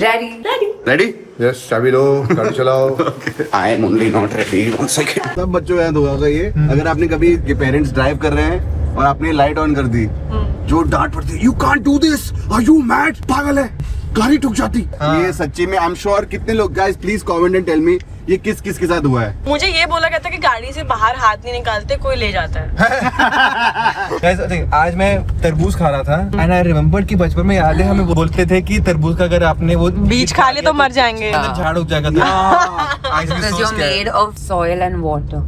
Ready? Yes, चाबी लो, गाड़ी चलाओ। I am only not ready. 1 second. सब बच्चों को याद होगा ये, अगर आपने कभी ये पेरेंट्स ड्राइव कर रहे हैं और आपने लाइट ऑन कर दी, जो डांट पड़ती है, You can't do this, are you mad? पागल है, गाड़ी ठुक जाती। ये सच्ची में, I'm sure कितने लोग, guys please comment and tell me, ये किस किस के साथ हुआ है? मुझे ये बोला गया था कि गाड़ी से बाहर हाथ नहीं निकालते, कोई ले जाता है। आज मैं तरबूज खा रहा था एंड आई रिमेम्बर कि बचपन में याद है हमें बोलते थे कि तरबूज का अगर आपने वो बीज खा ले तो मर जाएंगे। झाड़ उग जाएगा Because you're made of soil and water.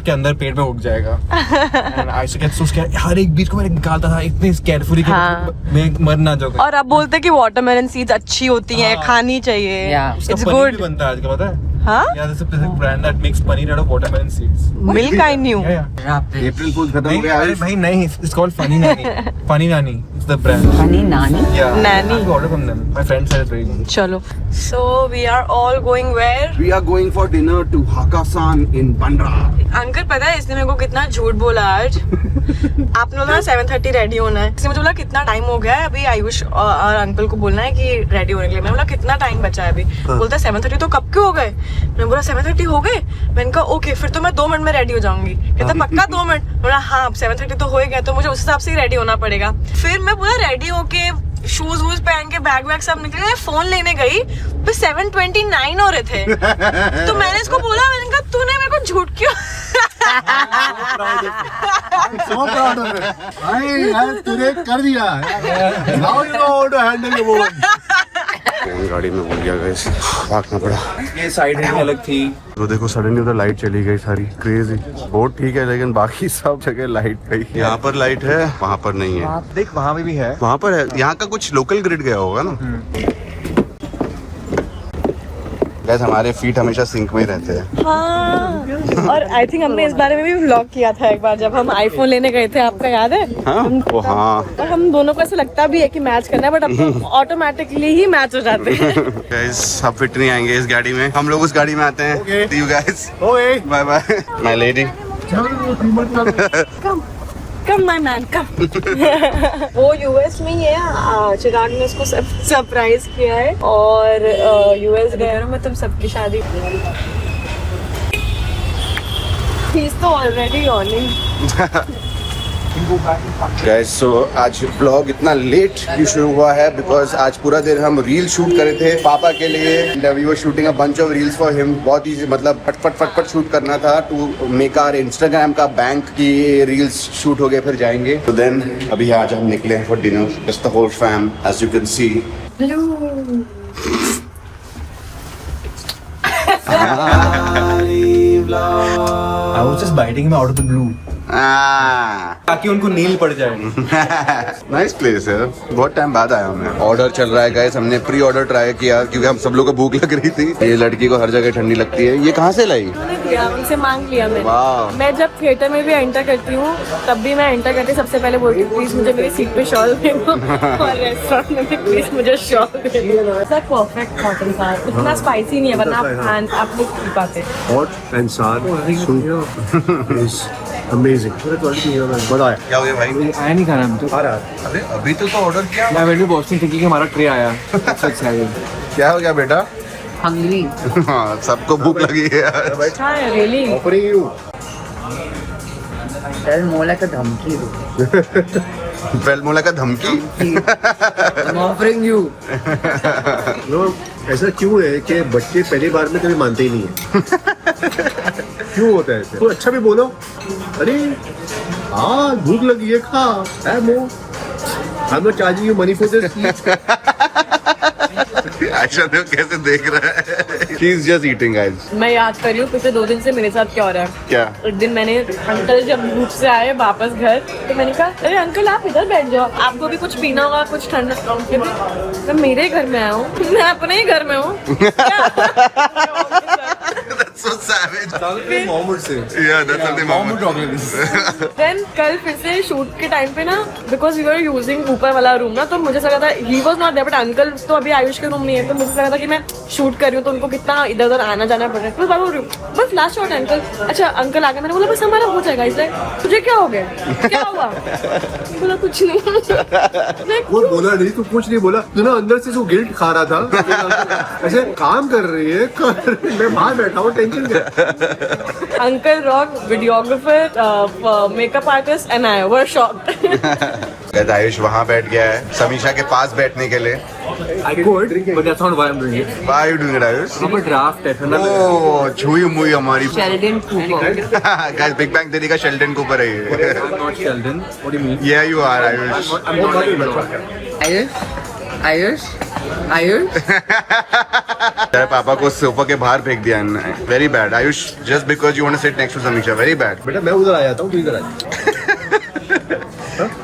के अंदर पेट में उग जाएगा and I used to get so scared. हर एक बीज को मैं निकालता था इतनी केयरफुली कि मैं मर ना जाऊँ। और अब बोलते हैं कि वाटरमेलन सीड्स अच्छी होती हैं, खानी चाहिए। Yeah. It's good. बनता है आजकल, पता है? हाँ? Yeah, there's a brand that makes paneer out of watermelon seeds. Milk I knew. Yeah. April Fools खत्म हो नहीं, गया। अरे भाई नहीं, it's called Funny Nani. Funny Nani, it's the brand. Funny Nani? Yeah. Nani. I ordered from them. My friend said it's very good. चलो। So we are all going where? We are going for dinner to Hakkasan in Bandra. Uncle पता है इसने मेरे को कितना झूठ बोला आज। आपने बोला 7:30 रेडी होना है। इसने मुझे बोला कितना टाइम हो गया है, अभी आयुष और अंकल को बोलना है कि रेडी होने के लिए। मैंने बोला कितना टाइम बचा है अभी? बोलता है 7:30 तो कब के हो गए? मैंने बोला 7:30 हो गए? मैंने कहा ओके फिर तो मैं 2 मिनट में रेडी हो जाऊंगी। कहता पक्का 2 मिनट? बोला हाँ 7:30 तो हो ही गया, तो मुझे उस हिसाब से ही रेडी होना पड़ेगा। फिर मैं पूरा रेडी होके शूज वूज पहन के बैग वैग सब निकले, फोन लेने गई तो 7:29 हो रहे थे। तो मैंने इसको बोला, मैंने कहा तूने मेरे को झूठ क्यों So proud of it. यार तूने कर दिया। Now you know how to handle the moment. गाड़ी में भूल गया गाइस, भागना पड़ा। ये साइड में अलग थी। तो देखो सडनली उधर लाइट चली गई सारी, क्रेजी। बोट ठीक है लेकिन बाकी सब जगह लाइट गई। यहाँ पर लाइट है, वहाँ पर नहीं है। देख वहाँ भी है। वहाँ पर है, यहाँ का कुछ लोकल ग्रिड गया होगा ना। गाइस हमारे फीट हमेशा सिंक में ही रहते हैं। हाँ। और आई थिंक हमने इस बारे में भी व्लॉग किया था एक बार, जब हम आईफोन लेने गए थे, आपका याद है? हाँ? ओ हाँ। और हम दोनों को ऐसा लगता भी है कि मैच करना है, बट अब तो ऑटोमेटिकली ही मैच हो जाते हैं। गाइस सब फिट नहीं आएंगे इस गाड़ी में, हम लोग उस गाड़ी में आते हैं। See you guys. Bye bye. My lady. Come my man come. वो यूएस में ही है, चिराग ने उसको सरप्राइज किया है और यूएस गए मैं तुम सबकी शादी। He's तो ऑलरेडी ऑनिंग। गाइस सो आज ब्लॉग इतना लेट क्यों शुरू हुआ है, बिकॉज आज पूरा दिन हम रील शूट करे थे पापा के लिए। We were shooting a bunch of reels for him. बहुत ही मतलब फटफट शूट करना था टू मेक आवर इंस्टाग्राम का बैंक की रील्स शूट हो गए, फिर जाएंगे। तो देन अभी आज हम निकले for dinner, just the whole fam as you can see. I was just biting him out of the blue. ताकि उनको नील पड़ जाए। नाइस प्लेस है, बहुत टाइम बाद आया मैं। ऑर्डर चल रहा है गाइस, हमने प्री ऑर्डर ट्राई किया क्योंकि हम सब लोग को भूख लग रही थी। ये लड़की को हर जगह ठंडी लगती है, ये कहाँ से लाई? उनसे मांग लिया मैंने। वाह। मैं जब थिएटर में भी एंटर करती हूँ तब भी मैं एंटर करते सबसे पहले बोलती हूँ प्लीज मुझे मेरी सीट पे शॉल दे दो, और रेस्टोरेंट में भी प्लीज मुझे शॉल दे दो। ऐसा परफेक्ट कॉटन था, इतना स्पाइसी नहीं है वरना आप लोग पी पाते। Hot and sour soup is amazing. मजा आया। क्या हो गया भाई? आया नहीं खाना हमको। अरे अभी तो ऑर्डर किया। मैं वेट बॉस्टन थिंकिंग कि हमारा ट्रे आया। क्या हो गया बेटा? Hungry. हाँ सबको भूख लगी है यार। अच्छा है really. Offering you. Tell more like a धमकी दो। बेलमोला का धमकी। I'm offering you. No, ऐसा क्यों है कि बच्चे पहली बार में कभी मानते ही नहीं है? क्यों होता है ऐसे? तो अच्छा भी बोलो, अरे हाँ भूख लगी है, खा है मो। I'm not charging you money for this. Ayesha ने कैसे देख रहा है? She is just eating guys. मैं याद कर रही हूँ पिछले 2 दिन से मेरे साथ क्या हो रहा है। क्या? एक दिन मैंने अंकल जब धूप से आए वापस घर, तो मैंने कहा अरे अंकल आप इधर बैठ जाओ, आपको भी कुछ पीना होगा, कुछ ठंडा। मैं मेरे घर में आया हूँ, मैं अपने ही घर में हूँ। so savage. मोहम्मद से Yeah, that's something Mohammed. Then कल फिर से शूट के टाइम पे ना बिकॉज वी वर यूजिंग ऊपर वाला रूम ना, तो मुझे लगा था he was not there but uncle तो अभी आयुष के रूम नहीं है, तो मुझे लगा था कि मैं शूट कर रही हूँ तो उनको कितना इधर उधर आना जाना पड़ रहा है। तो बाबू बस लास्ट शॉट अंकल, अच्छा अंकल आके मैंने बोला बस हमारा हो जाएगा, इसलिए तुझे क्या हो गया, क्या हुआ? बोला कुछ नहीं। वो बोला नहीं, तू कुछ नहीं बोला, तू ना अंदर से जो गिल्ट खा रहा था ऐसे काम कर रही है मैं बाहर बैठा हूँ, टेंशन क्या। Uncle rock, videographer, makeup artist and I were shocked. Ayush वहाँ बैठ गया है समीक्षा के पास बैठने के लिए। I could, but that's not why I'm doing it. Why are you doing it, Ayush? I'm a draft है ना। Oh, छुई मुई हमारी। Sheldon Cooper. Guys, Big Bang Theory का शेल्डन कूपर है ये। I'm not Sheldon. What do you mean? Yeah, you are, Ayush. I'm not like you. Ayush? Ayush? तेरे पापा को सोफा के बाहर फेंक दिया है। Very bad, Ayush. Just because you want to sit next to Samisha, very bad. बेटा मैं उधर आ जाता हूँ, तू इधर आ।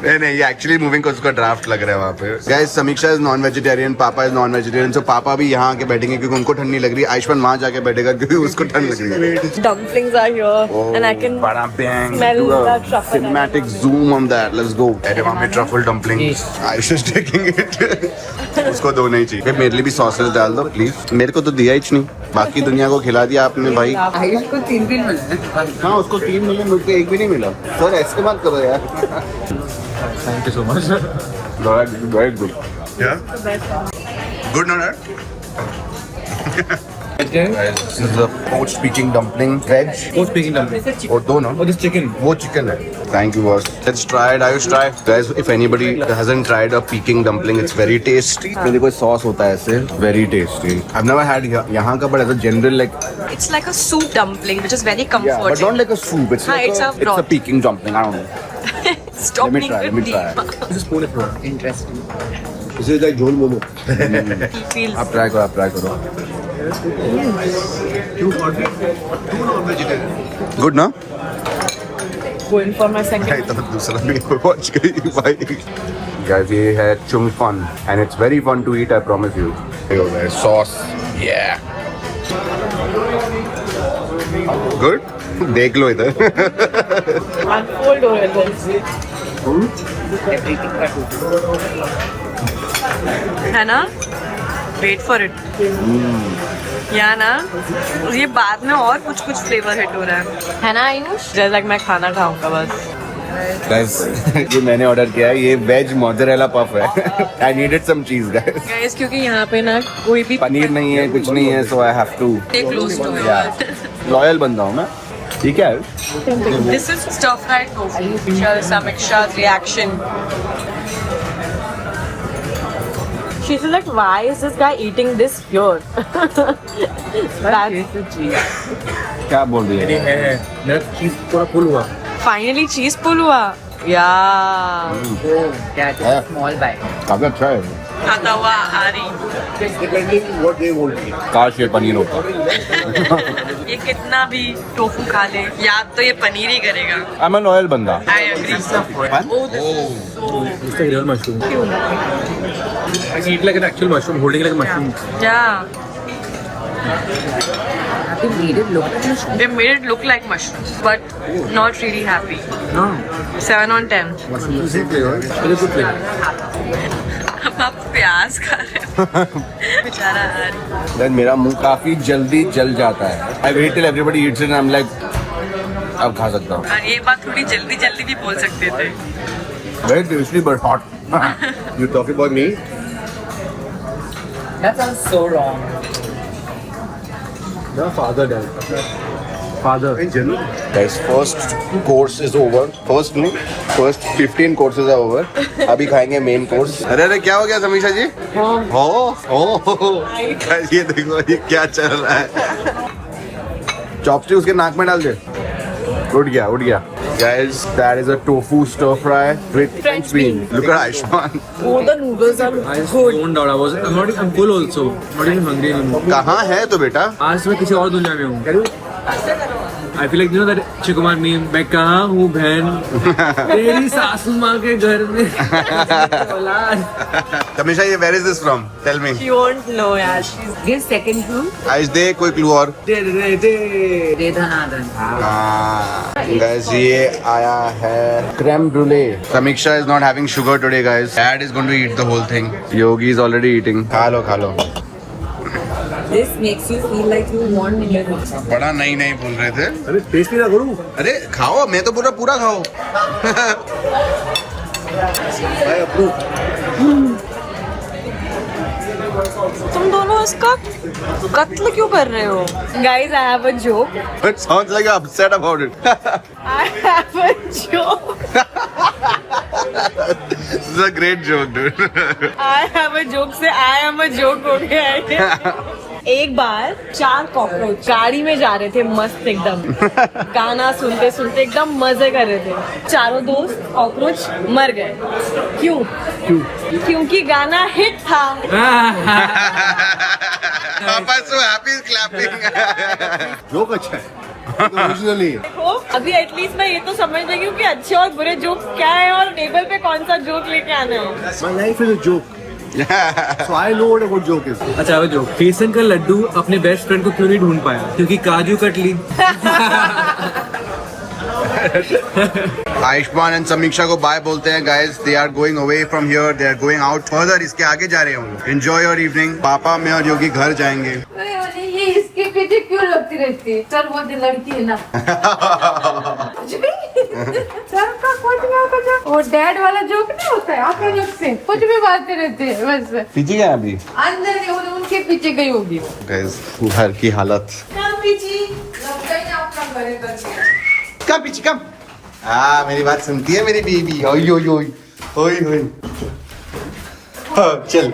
नहीं ये एक्चुअली मूविंग को उसका ड्राफ्ट लग रहा है वहाँ पे। गाइस समीक्षा इज नॉन वेजिटेरियन, पापा इज नॉन वेजिटेरियन, सो पापा भी यहाँ आके बैठेंगे क्योंकि उनको ठंड नहीं लग रही। आयुष्मान वहाँ जाके बैठेगा क्योंकि उसको ठंड लग रही है। Dumplings are here and I can बड़ा bang, smell do a the truffle. cinematic zoom on that. Let's go. अरे वहाँ पे truffle dumplings. Ayush is taking it. उसको दो नहीं चाहिए। मेरे लिए भी सॉसेस डाल दो प्लीज। मेरे को तो दिया ही नहीं, बाकी दुनिया को खिला दिया आपने भाई। Ayush को 3 दिन मिला। हाँ उसको 3 मिले, मुझको 1 भी नहीं मिला। सर ऐसे मत करो यार। Thank you so much. Very good. Yeah. Good, no, Dad? Guys, this is the poached Peking dumpling, veg. What's speaking dumpling? और दो ना? Oh, this chicken. वो chicken है. Thank you, boss. Let's try it. Ayush, try. Guys, if anybody hasn't tried a Peking dumpling, it's very tasty. में देखो sauce होता है ऐसे. Very tasty. I've never had यहाँ का, but as a general like. It's like a soup dumpling which is very Yeah, but comforting. not like a soup. It's like it's a it's a broth. Peking dumpling. I don't know. Stop Let me being try. Let me try. This is spoon if you want. Interesting. This is like झोल momo. He feels आप try करो, आप try करो. Good ना? going for my second. नहीं तो दूसरा भी पहुंच गई भाई। Guys, ये है chung fun and it's very fun to eat. I promise you. Here guys, sauce. Yeah. Good. देख लो इधर। Unfold हो रहे थे। है ना? Wait for it. या ना? ये बाद में और कुछ फ्लेवर हिट हो रहा है ना आयुष? जैसे लाइक मैं खाना खाऊंगा बस। Guys, ये मैंने ऑर्डर किया है, ये वेज मोज़रेला पफ है। I needed some cheese, guys. Guys क्योंकि यहाँ पे ना कोई भी पनीर नहीं है, कुछ नहीं है, so I have to. Stay close to it. Yeah. Loyal बंदा हूँ मैं। ठीक है? This is stir fried tofu. Samiksha's reaction. She's like, why is this guy eating this here? That's क्या बोल रही ये है? है मेरा चीज पूरा फुल हुआ। finally cheese pull हुआ. Yeah. That is Yeah. a small bite. काफी अच्छा है। खाता हुआ आ रही. Depending what they want. काश ये पनीर होता। ये कितना भी टोफू खा ले, याद तो ये पनीर ही करेगा. I'm a loyal बंदा। I agree. Oh, this is so. It's a real mushroom. I eat like an actual mushroom, holding like a mushroom. Yeah. Have you made it look like mushroom? They made it look like mushroom, but not really happy. No. 7 on 10. Mushroom. Very good flavor. अब आप प्याज खा रहे हो. बेचारा यार. Then मेरा मुंह काफी जल्दी जल जाता है। I wait till everybody eats it and I'm like, अब खा सकता हूँ। और ये बात थोड़ी जल्दी जल्दी भी बोल सकते थे. Very tasty but hot. You talking about me? That sounds so wrong. No, father dad. Father. In general. Guys, first course is over. First 15 courses are over. अभी खाएंगे main course. अरे क्या हो गया समीक्षा जी? Guys, ये देखो ये क्या चल रहा है? चॉपस्टिक उसके नाक में डाल दे। उठ गया। Guys, that is a tofu stir fry with French bean. Look at Aishman. Oh, the noodles are I just good. zoned out. I'm full also. Not even hungry anymore. कहाँ है तो बेटा? आज मैं किसी और दुनिया में हूँ। I feel like you know that Akshay Kumar meme, मैं कहाँ हूँ बहन तेरी सासू माँ के घर में औलाद. Tamisha, ये where is this from? Tell me. She won't know यार. She's Give second clue. आइस दे कोई क्लू और. दे De Dhanadhan. Guys, ये आया है creme brulee. Samiksha is not having sugar today, guys. Dad is going to eat the whole thing. Yogi is already eating. खा लो खा लो. This makes you feel like you want milk. बड़ा नहीं नहीं बोल रहे थे. अरे टेस्ट भी ना करूँ. अरे खाओ, मैं तो पूरा पूरा खाओ. I approve. तुम दोनों इसका कत्ल क्यों कर रहे हो? Guys, I have a joke. It sounds like you're upset about it. I have a joke. This is a great joke, dude. I have a joke से I am a joke हो गया है. एक बार 4 कॉकरोच गाड़ी में जा रहे थे मस्त एकदम गाना सुनते सुनते एकदम मजे कर रहे थे. चारों दोस्त कॉकरोच मर गए. क्यों? क्योंकि गाना हिट था. Papa is so happy, he's clapping. Joke अच्छा है. ओरिजिनली है. देखो अभी एटलीस्ट मैं ये तो समझ रही हूँ कि अच्छे और बुरे जोक क्या है और टेबल पे कौन सा जोक लेके आना है. My life is a joke. So I know what a good joke is. अच्छा वो जो बेसन का लड्डू अपने बेस्ट फ्रेंड को क्यों नहीं ढूंढ पाया? क्योंकि काजू कतली. आयुष्मान एंड समीक्षा को बाय बोलते हैं guys. They are going away from here. They are going out further. इसके आगे जा रहे होंगे. Enjoy your evening. पापा मैं और योगी घर जाएंगे. ये इसके पीछे क्यों लगती रहती है? सर वो लड़की है ना. सर का कुछ ना कुछ वो डैड वाला जोक नहीं होता है. आपके जोक से कुछ भी बातें रहते हैं बस. पीछे क्या अभी अंदर ही उनके पीछे गई होगी. गाइस घर की हालत. लगता ही ना अपना घरे करके. कम पीछे कम. हाँ मेरी बात सुनती है मेरी बीबी. ओई ओई ओई ओई ओई. चल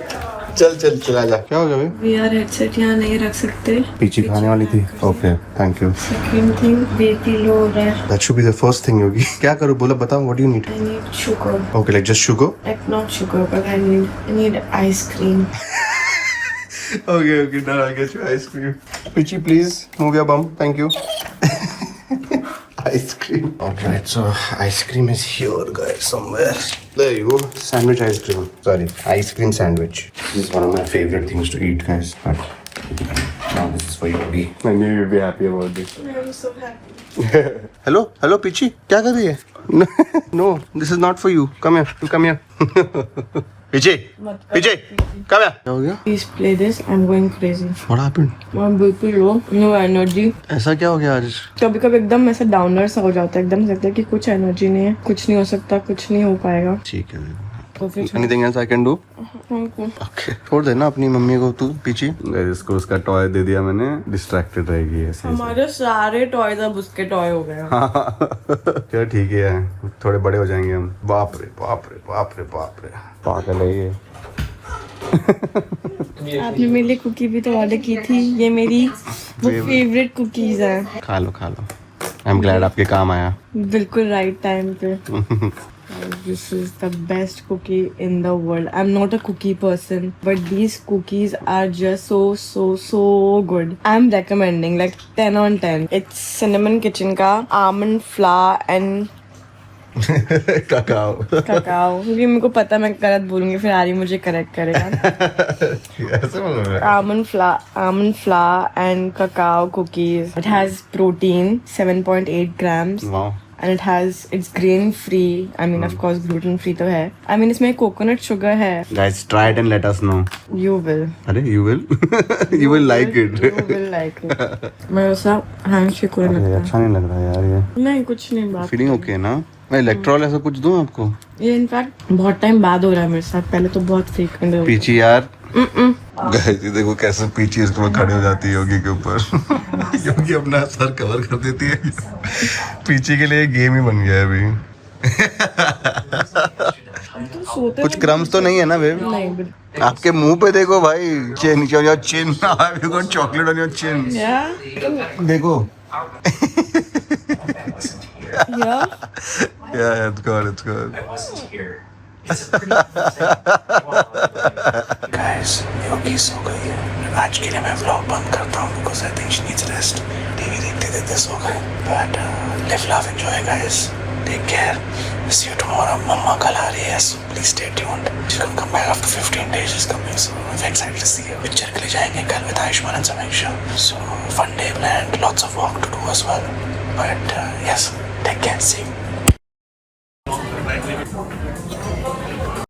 चल चल चला जा. क्या हो गया भाई? VR हेडसेट यहाँ नहीं रख सकते. पीछे खाने वाली थी. Okay thank you. Second thing BP low हो रहा है. That should be the first thing Yogi. क्या करूँ बोलो बताओ. What do you need? I need sugar. Okay like just sugar. Like not sugar, but I need ice cream. Okay, now I'll get you ice cream. Pichi, please move your bum. Thank you. Ice cream. Alright, so ice cream is here, guys, somewhere. There you go. Sandwich ice cream. Sorry, ice cream sandwich. This is one of my favorite things to eat, guys. But now this is for Yogi. I knew you'd be happy about this. I'm so happy. Hello, Pichi. क्या कर रही है? No, this is not for you. Come here. You come here. Pichi, come here. क्या हो गया? Please play this. I'm going crazy. What happened? I'm बिल्कुल लो. No energy. ऐसा क्या हो गया आज? कभी कभी एकदम ऐसा डाउनर सा हो जाता है. एकदम से लगता है कि कुछ एनर्जी नहीं है. कुछ नहीं हो सकता. कुछ नहीं हो पाएगा. ठीक है. तो फिर Anything else I can do? Okay. छोड़ देना अपनी मम्मी को तू पीछे. इसको उसका टॉय दे दिया मैंने. डिस्ट्रैक्टेड रहेगी ऐसे. हमारे सारे टॉयज अब उसके टॉय हो गए. क्या ठीक है. थोड़े बड़े हो जाएंगे हम. बाप रे बाप रे बाप रे बाप रे. पागल है ये. आपने मेरे लिए कुकी भी तो ऑर्डर की थी. ये मेरी वो फेवरेट कुकीज है. खा लो. आई एम ग्लैड आपके काम आया. बिल्कुल राइट टाइम पे. This is the best cookie in the world. I'm not a cookie person, but these cookies are just so good. I'm recommending like 10 on 10. It's Cinnamon Kitchen का almond flour and cacao. क्योंकि मेरे को पता मैं गलत बोलूंगी फिर आरी मुझे करेक्ट करेगा. ऐसे बोल रहे. almond flour and cacao cookies. It has protein 7.8 grams. Wow. And it's grain free. I mean, of course, gluten free तो है. I mean, इसमें coconut sugar है. Guys, try it and let us know. You will. अरे you will? You will like it. You will like it. मैं ऐसा handshake होने लगता है. अच्छा नहीं लग रहा यार ये. नहीं कुछ नहीं बात. Feeling okay ना? मैं इलेक्ट्रॉल ऐसा कुछ दूं आपको? ये इनफैक्ट बहुत टाइम बाद हो रहा है मेरे साथ. पहले तो बहुत फ्रीक्वेंट हो. पीछी यार. गाइस ये देखो कैसे पीछे इसके ऊपर खड़ी हो जाती है योगी के ऊपर. योगी अपना सर कवर कर देती है. पीछे के लिए गेम ही बन गया है अभी. कुछ क्रम्स तो नहीं है ना बेब? नहीं बिल्कुल. आपके मुंह पे देखो भाई. Chin your chin. I got chocolate on your chin. देखो. Yeah, it's good. Guys, योगी सो गई है. आज के लिए मैं व्लॉग बंद करता हूँ because I think she needs rest. TV देखते देखते सो गए. But live love enjoy guys. Take care. See you tomorrow. Mama कल आ रही है, so please stay tuned. She's gonna come back after 15 days. She's coming, so I'm excited to see her. Picture के लिए जाएंगे कल with Ayushmann and Samiksha. So fun day planned, lots of work to do as well. But yes, take care. See you.